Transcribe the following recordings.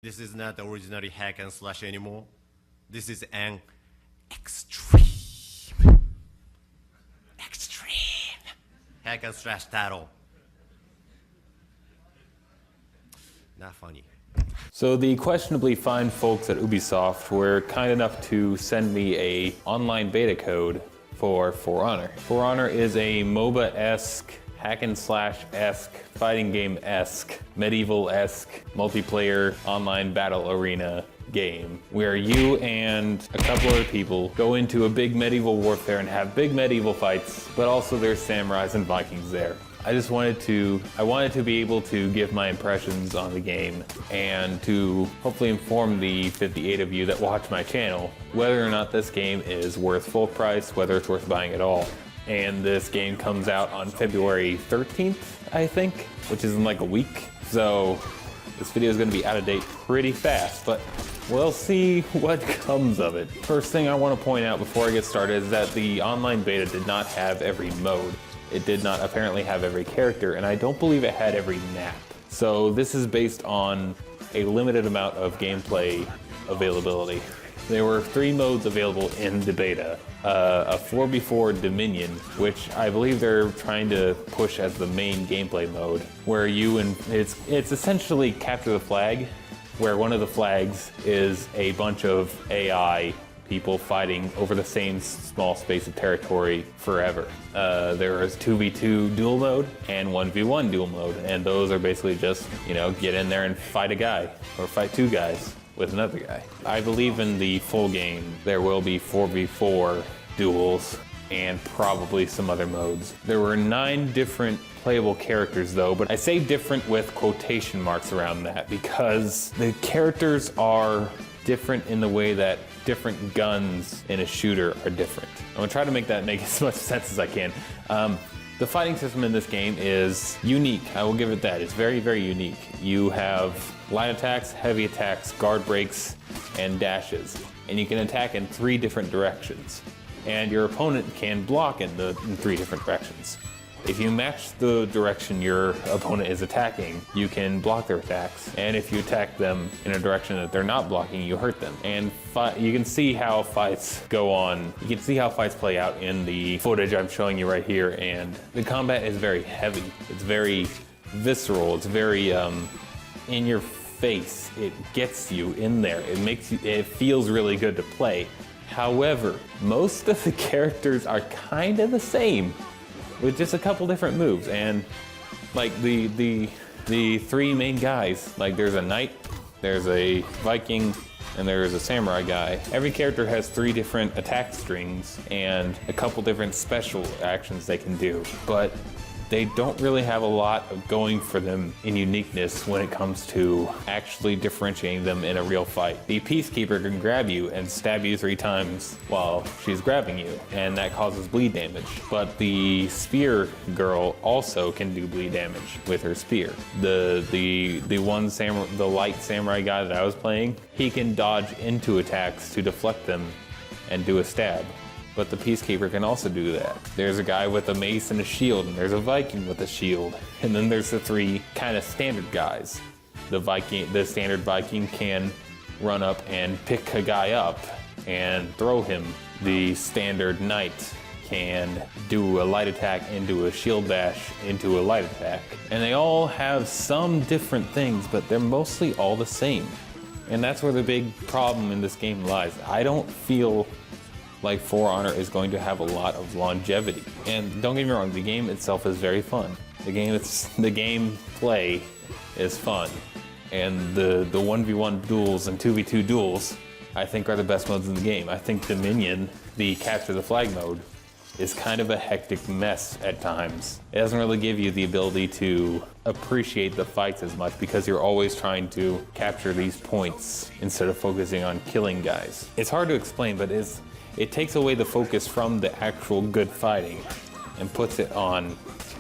This is not originally hack and slash anymore. This is an extreme hack and slash title. Not funny. So the questionably fine folks at Ubisoft were kind enough to send me a online beta code for For Honor. For Honor is a MOBA-esque, hack and slash-esque, fighting game-esque, medieval-esque, multiplayer online battle arena game where you and a couple other people go into a big medieval warfare and have big medieval fights, but also there's samurais and Vikings there. I wanted to be able to give my impressions on the game and to hopefully inform the 58 of you that watch my channel whether or not this game is worth full price, whether it's worth buying at all. And this game comes out on February 13th, I think, which is in like a week. So this video is going to be out of date pretty fast, but we'll see what comes of it. First thing I want to point out before I get started is that the online beta did not have every mode. It did not apparently have every character, and I don't believe it had every map. So this is based on a limited amount of gameplay availability. There were 3 modes available in the beta. A 4v4 Dominion, which I believe they're trying to push as the main gameplay mode, where it's essentially capture the flag, where one of the flags is a bunch of AI people fighting over the same small space of territory forever. There is 2v2 duel mode and 1v1 duel mode, and those are basically just, get in there and fight a guy, or fight 2 guys with another guy. I believe in the full game there will be 4v4 duels and probably some other modes. There were 9 different playable characters though, but I say different with quotation marks around that because the characters are different in the way that different guns in a shooter are different. I'm gonna try to make that make as much sense as I can. The fighting system in this game is unique. I will give it that. It's very, very unique. You have light attacks, heavy attacks, guard breaks, and dashes. And you can attack in 3 different directions. And your opponent can block in 3 different directions. If you match the direction your opponent is attacking, you can block their attacks. And if you attack them in a direction that they're not blocking, you hurt them. And you can see how fights go on. You can see how fights play out in the footage I'm showing you right here. And the combat is very heavy. It's very visceral. It's very in your face. It gets you in there. It feels really good to play. However, most of the characters are kind of the same, with just a couple different moves. And like the 3 main guys, like there's a knight, there's a Viking, and there's a samurai guy. Every character has 3 different attack strings and a couple different special actions they can do, but they don't really have a lot of going for them in uniqueness when it comes to actually differentiating them in a real fight. The Peacekeeper can grab you and stab you 3 times while she's grabbing you, and that causes bleed damage. But the Spear Girl also can do bleed damage with her spear. The light samurai guy that I was playing, he can dodge into attacks to deflect them and do a stab. But the Peacekeeper can also do that. There's a guy with a mace and a shield, and there's a Viking with a shield. And then there's the 3 kind of standard guys. The standard Viking can run up and pick a guy up and throw him. The standard knight can do a light attack into a shield dash into a light attack. And they all have some different things, but they're mostly all the same. And that's where the big problem in this game lies. I don't feel like For Honor is going to have a lot of longevity. And don't get me wrong, the game itself is very fun. The gameplay is fun. And the 1v1 duels and 2v2 duels, I think, are the best modes in the game. I think Dominion, the capture the flag mode, is kind of a hectic mess at times. It doesn't really give you the ability to appreciate the fights as much because you're always trying to capture these points instead of focusing on killing guys. It's hard to explain, but it takes away the focus from the actual good fighting and puts it on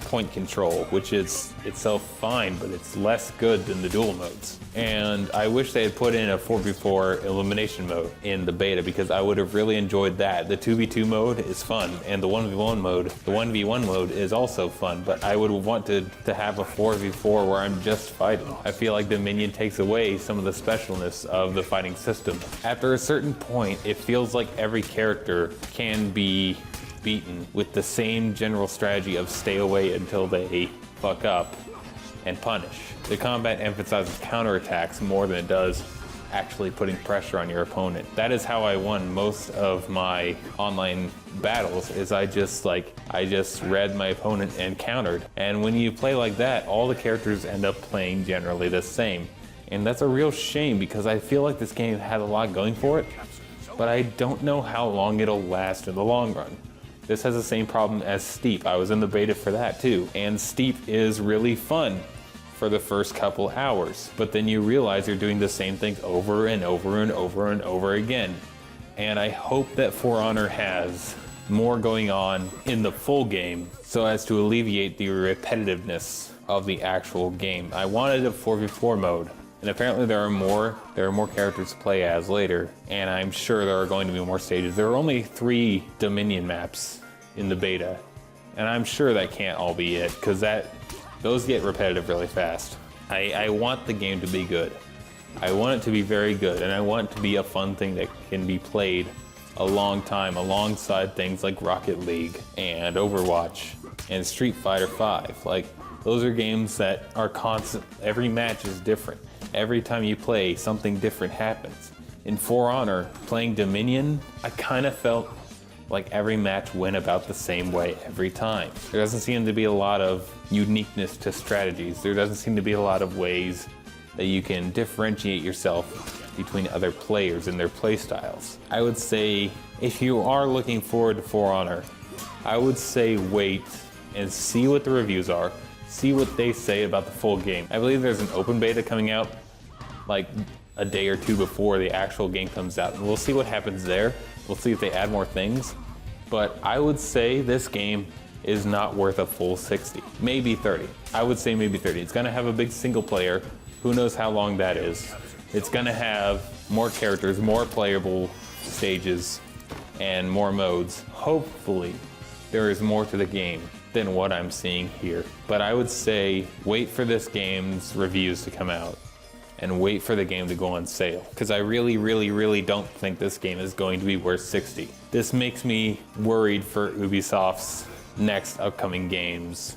point control, which is itself fine, but it's less good than the dual modes. And I wish they had put in a 4v4 elimination mode in the beta, because I would have really enjoyed that. The 2v2 mode is fun, and the 1v1 mode is also fun, but I would have wanted to have a 4v4 where I'm just fighting. I feel like Dominion takes away some of the specialness of the fighting system. After a certain point, it feels like every character can be beaten with the same general strategy of stay away until they fuck up and punish. The combat emphasizes counterattacks more than it does actually putting pressure on your opponent. That is how I won most of my online battles, is I just read my opponent and countered. And when you play like that, all the characters end up playing generally the same. And that's a real shame, because I feel like this game has a lot going for it, but I don't know how long it'll last in the long run. This has the same problem as Steep. I was in the beta for that too. And Steep is really fun for the first couple hours, but then you realize you're doing the same things over and over and over and over again. And I hope that For Honor has more going on in the full game so as to alleviate the repetitiveness of the actual game. I wanted a 4v4 mode, and apparently there are more characters to play as later, and I'm sure there are going to be more stages. There are only 3 Dominion maps in the beta, and I'm sure that can't all be it, because those get repetitive really fast. I want the game to be good. I want it to be very good, and I want it to be a fun thing that can be played a long time alongside things like Rocket League and Overwatch and Street Fighter V. Like, those are games that are constant. Every match is different. Every time you play, something different happens. In For Honor, playing Dominion, I kind of felt like every match went about the same way every time. There doesn't seem to be a lot of uniqueness to strategies. There doesn't seem to be a lot of ways that you can differentiate yourself between other players and their play styles. I would say, if you are looking forward to For Honor, I would say wait and see what the reviews are, see what they say about the full game. I believe there's an open beta coming out like a day or two before the actual game comes out, and we'll see what happens there. We'll see if they add more things, but I would say this game is not worth a full 60, maybe 30. I would say maybe 30. It's gonna have a big single player. Who knows how long that is. It's gonna have more characters, more playable stages, and more modes. Hopefully, there is more to the game than what I'm seeing here. But I would say wait for this game's reviews to come out and wait for the game to go on sale, because I really don't think this game is going to be worth 60. This makes me worried for Ubisoft's next upcoming games,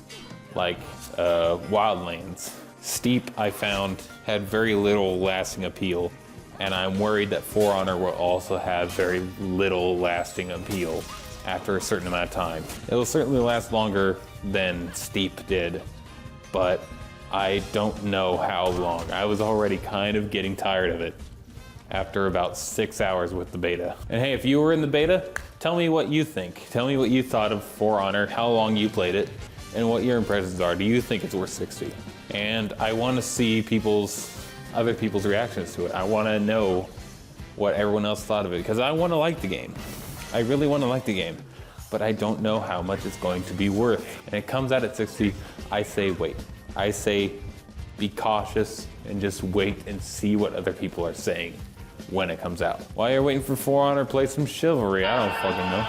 like Wildlands. Steep, I found, had very little lasting appeal, and I'm worried that For Honor will also have very little lasting appeal after a certain amount of time. It'll certainly last longer than Steep did, but I don't know how long. I was already kind of getting tired of it after about 6 hours with the beta. And hey, if you were in the beta, tell me what you think. Tell me what you thought of For Honor, how long you played it, and what your impressions are. Do you think it's worth 60? And I want to see other people's reactions to it. I want to know what everyone else thought of it, because I want to like the game. I really want to like the game, but I don't know how much it's going to be worth. And it comes out at 60, I say wait. I say be cautious and just wait and see what other people are saying when it comes out. While you're waiting for For Honor, play some Chivalry. I don't fucking know.